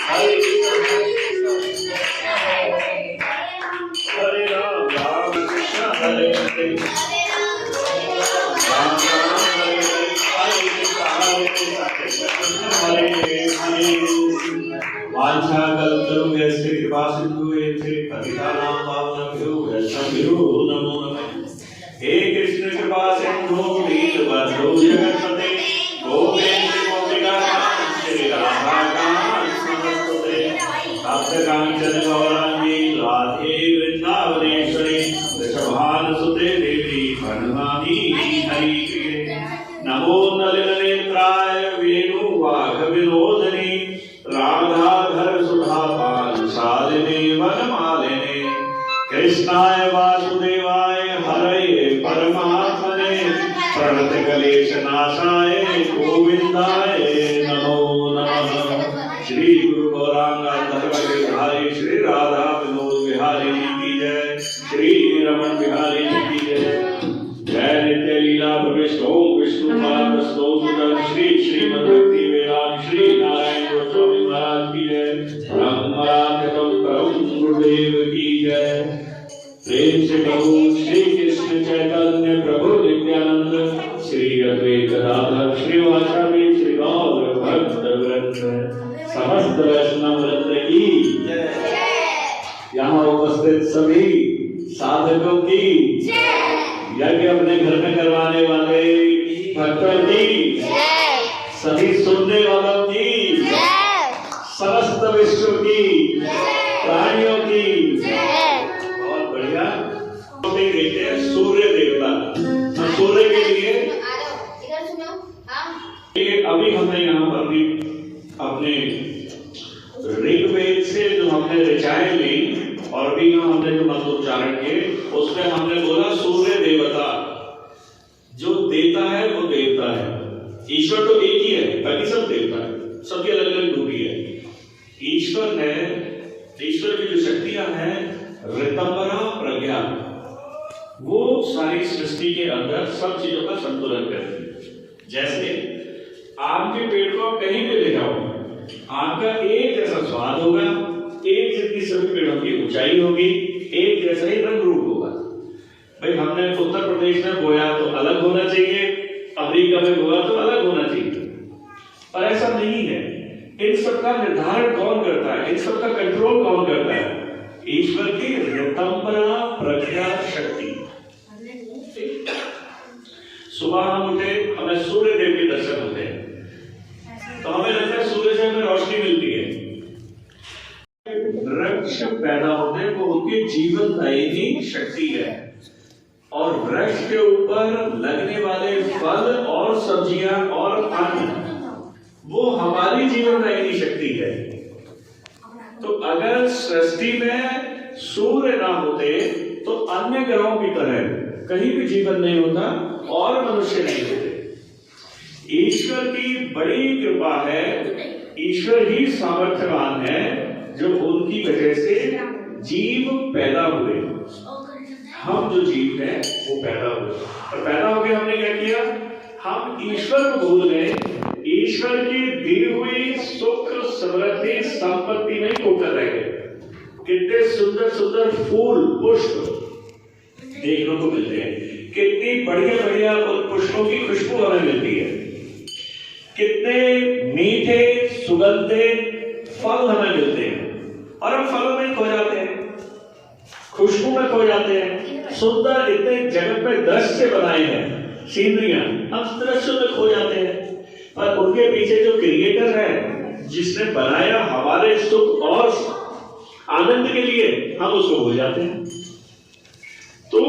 हरे राम राम कृष्ण हरे हरे राम राम हरे हरे हरे वांछा कल्पतरुभ्यश्च कृपा सिन्धुभ्यश्च पतितानां पावनेभ्यो वैष्णवेभ्यो नमो नमः। हे कृष्ण कृपा सिन्धु दीनबन्धो जगत्पते गोविन्द गोपिकाकान्त श्री राधाकान्त नमस्ते। भक्तकांचन गौरांगी राधे वृंदावनेश्वरी वृषभानुसुते देवी प्रणमामि हरिप्रिये। नमो नलिननेत्राय वेणुवाघविनोदिनी राधाधर सुधापान शालिनी वनमालिनी कृष्णाय वासुदेवाय हरये परमात्मने प्रणतक्लेशनाशाय गोविन्दाय नमो नमः। श्री गुरु गौरांग धर्मगिरिधारी श्री राधा विनोद बिहारी जी की जय। श्री रमन बिहारी जी की जय। जय नित्य लीला प्रविष्ट ओम विष्णु पाद श्री श्रीमद् भक्ति वेदांत श्री नारायण गोस्वामी महाराज की जय। परम गुरुदेव की जय। प्रेम से प्रभु श्री कृष्ण चैतन्य प्रभु नित्यानंद श्री अद्वैत गदाधर श्रीवासादि श्री गौर भक्त वृंद समस्त वैष्णव वृंद की जय। यहाँ उपस्थित सभी साधकों की यज्ञ अपने घर में करवाने वाले भक्तों की, सभी सुनने वालों की, समस्त विश्व की प्राणियों की बहुत बढ़िया। कहते हैं सूर्य देवता। सूर्य के लिए अभी हमने यहाँ पर भी अपने ऋग्वेद से जो हमने ऋचाएं ली और भी यहाँ हमने जो मंत्रोच्चारण किए उसमें हमने बोला सूर्य देवता जो देता है वो देवता है। ईश्वर तो एक ही है, बाकी सब देवता है, सबकी अलग अलग ड्यूटी है। ईश्वर की जो शक्तियां हैं ऋतंबरा प्रज्ञा, वो सारी सृष्टि के अंदर सब चीजों का संतुलन करती है। जैसे आम के पेड़ को कहीं भी ले जाओ, आम का एक जैसा स्वाद होगा, एक जितनी सभी पेड़ों की ऊंचाई होगी, एक जैसा ही रंग रूप होगा। भाई हमने उत्तर प्रदेश में बोया तो अलग होना चाहिए, अमेरिका में बोया तो अलग होना चाहिए, पर ऐसा नहीं है। इन सब का निर्धारण कौन करता है, इन सब का कंट्रोल कौन करता है? ईश्वर की ऋतंबरा प्रज्ञा शक्ति। सुबह हम उठे, हमें सूर्य देव के दर्शन होते हैं तो हमें लगता है सूर्य से हमें रोशनी मिलती है। वृक्ष पैदा होते हैं वो उनकी जीवनदायिनी शक्ति है, और वृक्ष के ऊपर लगने वाले फल और सब्जियां और अन्न वो हमारी जीवनदायिनी शक्ति है। तो अगर सृष्टि में सूर्य ना होते तो अन्य ग्रहों की तरह कहीं भी जीवन नहीं होता और मनुष्य नहीं होते। ईश्वर की बड़ी कृपा है, ईश्वर ही सामर्थ्यवान है जो उनकी वजह से जीव पैदा हुए। हम जो जीव हैं वो पैदा हुए, और पैदा होके हमने क्या किया? हम ईश्वर को भूल गए, ईश्वर की दी हुई सुख समृद्धि संपत्ति में खोकर रह गए। कितने सुंदर सुंदर फूल पुष्प देखने को मिलते हैं, कितनी बढ़िया बढ़िया पुष्पों की खुशबू हमें मिलती है, कितने मीठे सुगंधित फल हमें मिलते हैं, और हम फलों में खो जाते हैं, खुशबू में खो जाते हैं। सुंदर इतने जगत में दृश्य बनाए हैं, सीनरियां, हम दृश्यों में खो जाते हैं, पर उनके पीछे जो क्रिएटर है, जिसने बनाया हमारे सुख और आनंद के लिए, हम उसको भूल जाते हैं। तो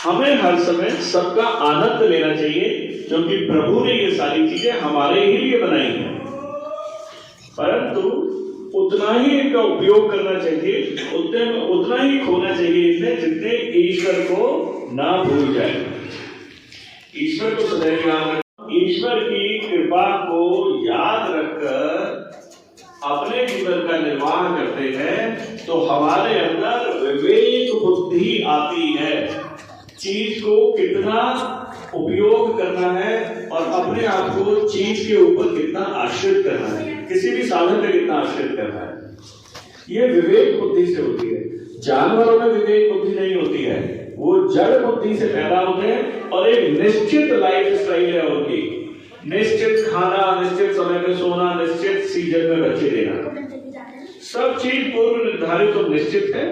हमें हर समय सबका आनंद लेना चाहिए, क्योंकि प्रभु ने ये सारी चीजें हमारे ही लिए बनाई हैं, परंतु उतना ही इनका उपयोग करना चाहिए, उतना ही खोना चाहिए इसमें जितने ईश्वर को ना भूल जाए। ईश्वर को सदैव याद रखें। ईश्वर की कृपा को याद रखकर अपने जीवन का निर्वाह करते हैं तो हमारे अंदर विवेक बुद्धि आती है, चीज को कितना उपयोग करना है और अपने आप को चीज के ऊपर कितना आश्रित करना है, किसी भी साधन पे कितना आश्रित करना है, ये विवेक बुद्धि से होती है। जानवरों में विवेक बुद्धि नहीं होती है, वो जड़ बुद्धि से पैदा होते हैं और एक निश्चित लाइफ स्टाइल है उनकी, निश्चित खाना, निश्चित समय पे सोना, निश्चित सीजन में बच्चे देना, सब चीज पूर्व निर्धारित और निश्चित है,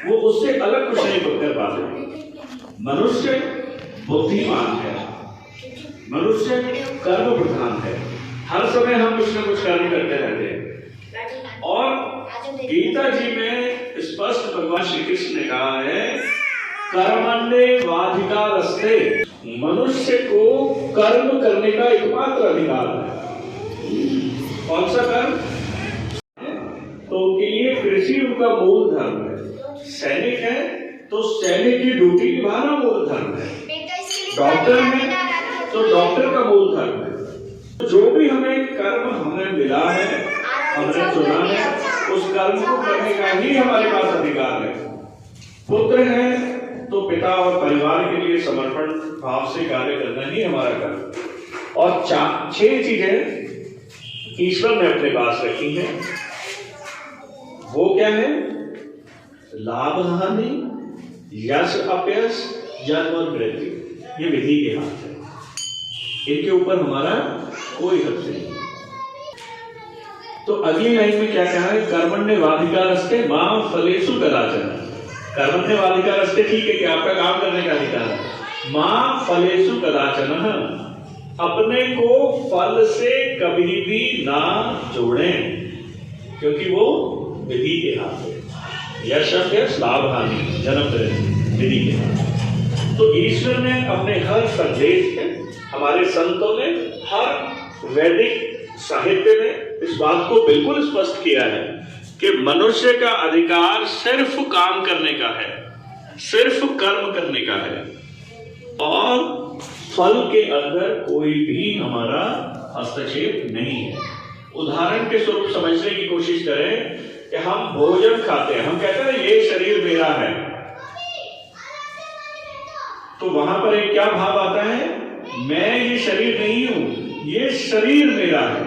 वो उससे अलग कुछ नहीं कर पाते। मनुष्य बुद्धिमान है, मनुष्य कर्म प्रधान है, हर समय हम कुछ न कुछ कार्य करते रहते हैं। और गीता जी में स्पष्ट भगवान श्री कृष्ण ने कहा है, कर्मण्येवाधिकारस्ते, मनुष्य को कर्म करने का एकमात्र अधिकार है। कौन सा कर्म? तो उनके लिए कृषि उनका मूल धर्म है। सैनिक है तो सैनिक की ड्यूटी निभाना मूल धर्म है। डॉक्टर है तो डॉक्टर का मूल धर्म है। जो भी हमें कर्म हमें मिला है, हमने चुना है, उस कर्म को करने का ही हमारे पास अधिकार है। पुत्र है तो पिता और परिवार के लिए समर्पण भाव से कार्य करना ही हमारा कर्म। और 6 चीजें ईश्वर ने अपने पास रखी हैं। वो क्या है? लाभ हानि, यश अपयश, जन्म और मृत्यु, ये विधि के हाथ है, इनके ऊपर हमारा कोई हक नहीं। तो अगली लाइन में क्या कहा है? कर्मण्येवाधिकारस्ते मां फलेषु कदाचन। कर्मण्येवाधिकारस्ते ठीक है कि आपका काम करने का अधिकार है। मां फलेषु कदाचन, अपने को फल से कभी भी ना जोड़ें, क्योंकि वो विधि के हाथ है। यश अपयश, लाभ हानि, जन्म मृत्यु, विधि के हाथ। तो ईश्वर ने अपने हर संदेश में, हमारे संतों ने, हर वैदिक साहित्य ने इस बात को बिल्कुल स्पष्ट किया है कि मनुष्य का अधिकार सिर्फ काम करने का है, सिर्फ कर्म करने का है, और फल के अंदर कोई भी हमारा हस्तक्षेप नहीं है। उदाहरण के स्वरूप समझने की कोशिश करें कि हम भोजन खाते हैं, हम कहते हैं ये शरीर मेरा है, तो वहां पर एक क्या भाव आता है? मैं ये शरीर नहीं हूं, ये शरीर मेरा है।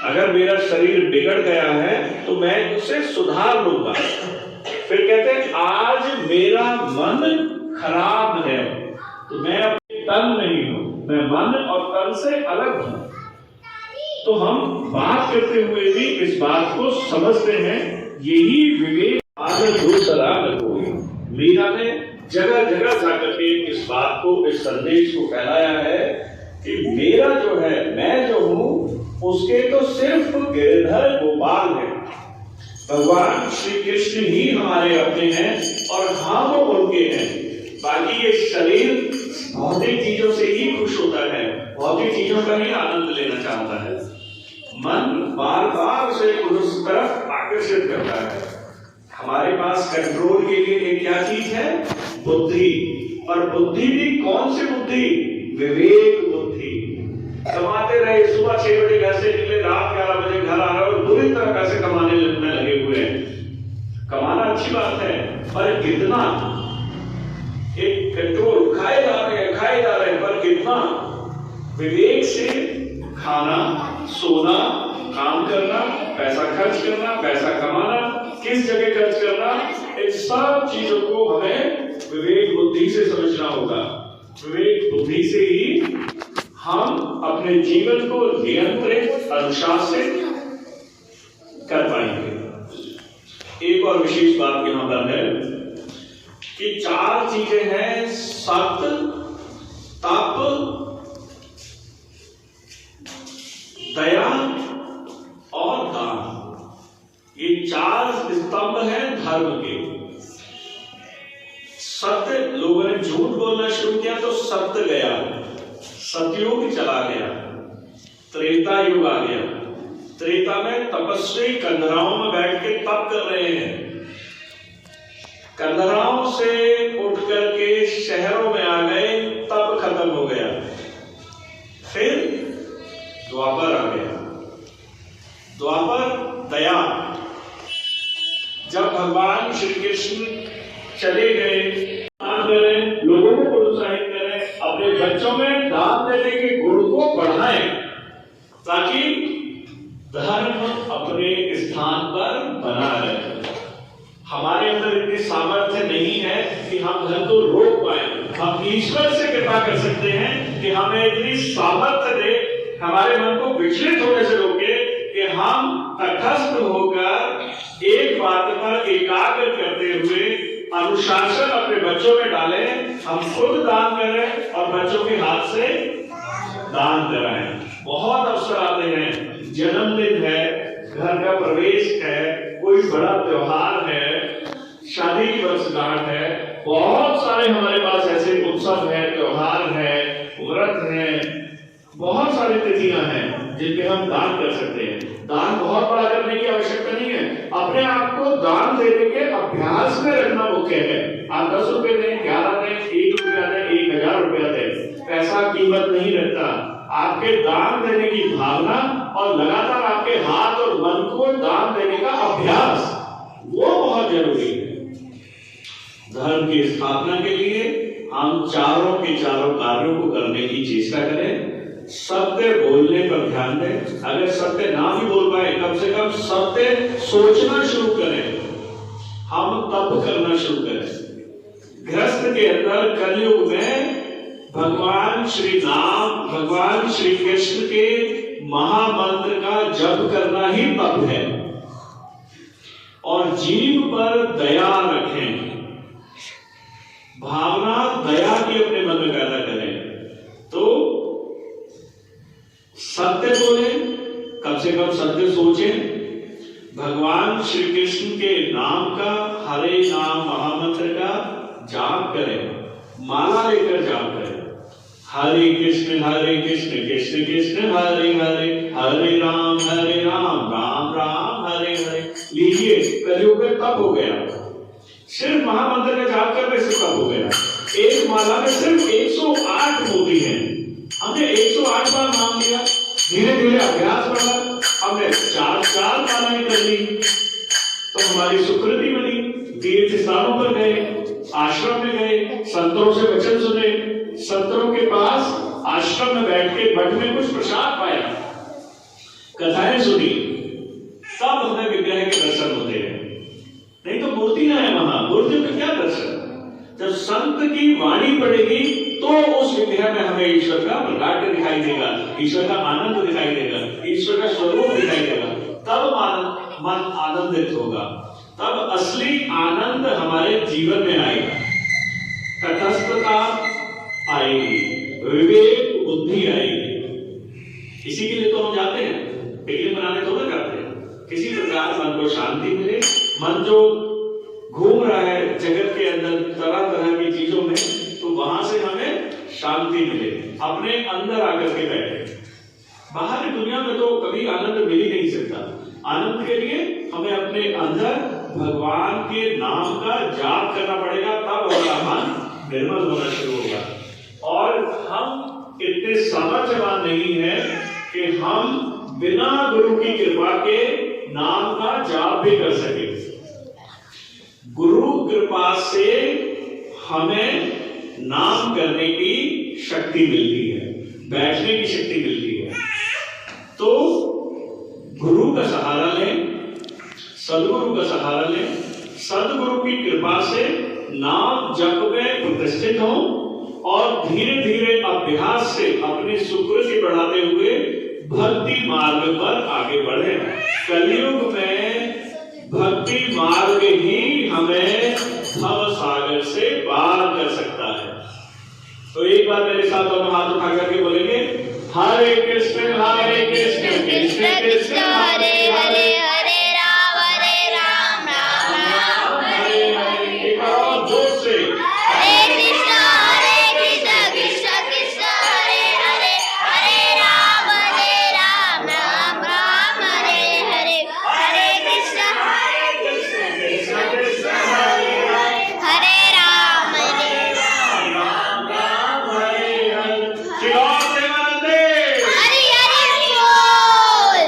अगर मेरा शरीर बिगड़ गया है तो मैं उसे सुधार लूंगा। फिर कहते हैं आज मेरा मन खराब है, तो मैं अपने तन नहीं हूं, मैं मन और तन से अलग हूं। तो हम बात करते हुए भी इस बात को समझते हैं, यही विवेक आगे दूसरा कोई। मीरा ने जगह जगह जाकर के इस बात को, इस संदेश को फैलाया है कि मेरा जो है, मैं जो हूं, उसके तो सिर्फ गिरधर गोपाल है। भगवान श्री कृष्ण ही हमारे अपने हैं और हम उनके हैं। बाकी ये शरीर भौतिक चीजों से ही खुश होता है, भौतिक चीजों का ही आनंद लेना चाहता है। मन बार बार उसे उस तरफ आकर्षित करता है। हमारे पास कंट्रोल के लिए एक क्या चीज है? बुद्धि। और बुद्धि भी कौन सी बुद्धि? विवेक बुद्धि। कमाते रहे, सुबह 6 बजे घर से निकले, रात 11 बजे घर आ रहे और बुरी तरह पैसे कमाने में लगे हुए हैं। कमाना अच्छी बात है, पर कितना? एक कंट्रोल, खाए जा रहे हैं, पर कितना? विवेक से खाना, सोना, काम करना, पैसा खर्च करना, पैसा कमाना, किस जगह खर्च करना, इन सब चीजों को हमें विवेक बुद्धि से समझना होगा। विवेक बुद्धि से ही हम अपने जीवन को नियंत्रित, अनुशासित कर पाएंगे। एक और विशेष बात यहां पर है कि 4 चीजें हैं: सत्य, तप, दया और दान। ये 4 स्तंभ हैं धर्म के। सत्य, लोगों ने झूठ बोलना शुरू किया तो सत्य गया, सतयुग चला गया, त्रेता युग आ गया। त्रेता में तपस्वी कंदराओं में बैठ के तप कर रहे हैं, कंदराओं से उठ करके शहरों में आ गए, तप खत्म हो गया। फिर द्वापर आ गया। द्वापर दया, जब भगवान श्री कृष्ण चले गए, लोगों को प्रोत्साहित करें, अपने बच्चों में दान देने के गुण को बढ़ाएं, ताकि धर्म अपने स्थान पर बना रहे। हमारे अंदर इतनी सामर्थ्य नहीं है कि हम धन को रोक पाए। हम ईश्वर से कृपा कर सकते हैं कि हमें इतनी सामर्थ्य दे, हमारे मन को विचलित होने से रोके कि हम तटस्थ होकर एक बात पर एकाग्र करते हुए अनुशासन अपने बच्चों में डालें। हम खुद दान करें और बच्चों के हाथ से दान कराएं। बहुत अवसर आते हैं, जन्मदिन है, घर का प्रवेश है, कोई बड़ा त्योहार है, शादी की वर्षगांठ है, बहुत सारे हमारे पास ऐसे उत्सव है, त्योहार है, व्रत है, बहुत सारी तिथियां हैं जिनपे हम दान कर सकते हैं। दान बहुत बड़ा करने की आवश्यकता नहीं है, अपने आप को दान देने के अभ्यास में रखना मुख्य है। आप 10 रुपए दें, 11 दें, 1 रुपया दें, 1000 रुपया दें, पैसा कीमत नहीं रखता। आपके दान देने की भावना और लगातार आपके हाथ और मन को दान देने का अभ्यास, वो बहुत जरूरी है। धर्म की स्थापना के लिए हम चारों के चारों कार्यों को करने की चेष्टा करें। सत्य बोलने पर ध्यान दें। अगर सत्य ना भी बोल पाए, कम से कम सत्य सोचना शुरू करें, हम तप करना शुरू करें। गृहस्थ के अंदर कलयुग में भगवान श्री राम, भगवान श्री कृष्ण के महामंत्र का जप करना ही तप है। और जीव पर दया रखें, भावना दया की अपने मन में पैदा करें। तो सत्य बोले, कम से कम सत्य सोचें। भगवान श्री कृष्ण के नाम का, हरे नाम महामंत्र का जाप करें, माला लेकर जाप करें। हरे कृष्ण कृष्ण कृष्ण हरे हरे, हरे राम राम राम हरे हरे। लीजिए, कलयुग में तप हो गया। सिर्फ महामंत्र का जाप करने से तप हो गया। एक माला में सिर्फ 108 मोती हैं। हमने 108 बार नाम लिया, धीरे धीरे अभ्यास बढ़ा, हमने 4 मालाएं कर ली, तो हमारी सुकृति बनी। तीर्थ स्थानों पर गए, आश्रम में गए, संतों से वचन सुने, संतों के पास आश्रम में बैठ के मठ में कुछ प्रसाद पाया, कथाएं सुनी, तब हमें विग्रह के दर्शन होते हैं। नहीं तो मूर्ति ना है वहां, मूर्ति का क्या दर्शन। जब संत की वाणी पड़ेगी तो उस विग्रह में हमें ईश्वर का प्रकाट्य दिखाई देगा, ईश्वर का आनंद दिखाई देगा, ईश्वर का स्वरूप दिखाई देगा। तब मन आनंदित होगा, तब असली आनंद हमारे जीवन में आएगा, तटस्थता आएगी, विवेक बुद्धि आएगी। इसी के लिए तो हम जाते हैं, पिकनिक मनाने थोड़ा जाते हैं। किसी प्रकार मन को शांति मिले। मन जो घूम रहा है जगत के अंदर तरह तरह की चीजों में, तो वहां से हमें शांति मिले, अपने अंदर आकर के बैठे। बाहर की दुनिया में तो कभी आनंद मिल ही नहीं सकता। आनंद के लिए हमें अपने अंदर भगवान के नाम का जाप करना पड़ेगा, तब हमारा मन निर्मल होना शुरू होगा। और हम इतने सामर्थ्यवान नहीं है कि हम बिना गुरु की कृपा के नाम का जाप भी कर सके। गुरु कृपा से हमें नाम करने की शक्ति मिलती है, बैठने की शक्ति मिलती है। तो गुरु का सहारा लें, सदगुरु का सहारा लें। सदगुरु की कृपा से नाम जप में प्रतिष्ठित हो और धीरे धीरे अभ्यास से अपनी सुकृति बढ़ाते हुए भक्ति मार्ग पर आगे बढ़े। कलयुग में भक्ति मार्ग ही हमें भव सागर से पार कर सकता है। तो एक बार मेरे साथ दोनों हाथ उठा करके बोलेंगे, हरे कृष्ण कृष्ण कृष्ण हरे हरे, हरे राम राम राम हरे हरे। एक बार और जोर से, हरे कृष्ण कृष्ण कृष्ण हरे हरे, हरे राम राम राम हरे हरे, हरे कृष्ण कृष्ण कृष्ण हरे हरे, हरे राम राम हरे हरे। हरि हरि बोल।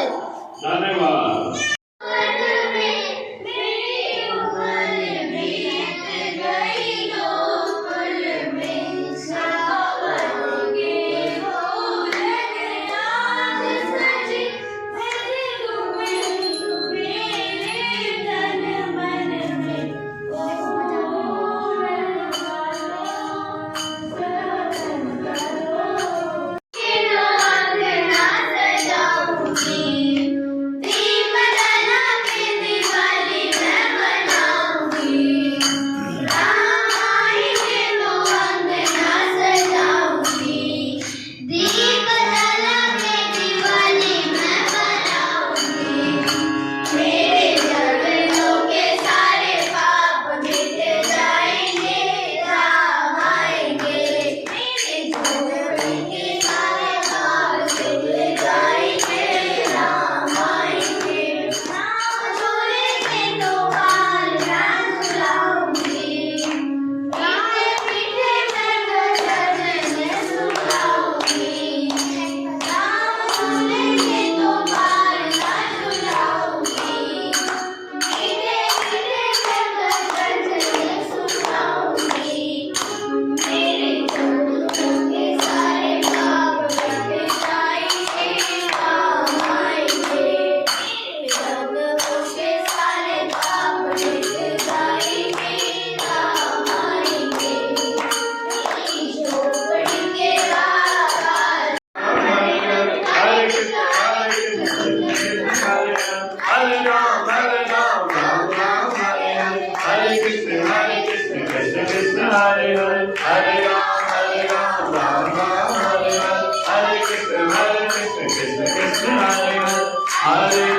हरे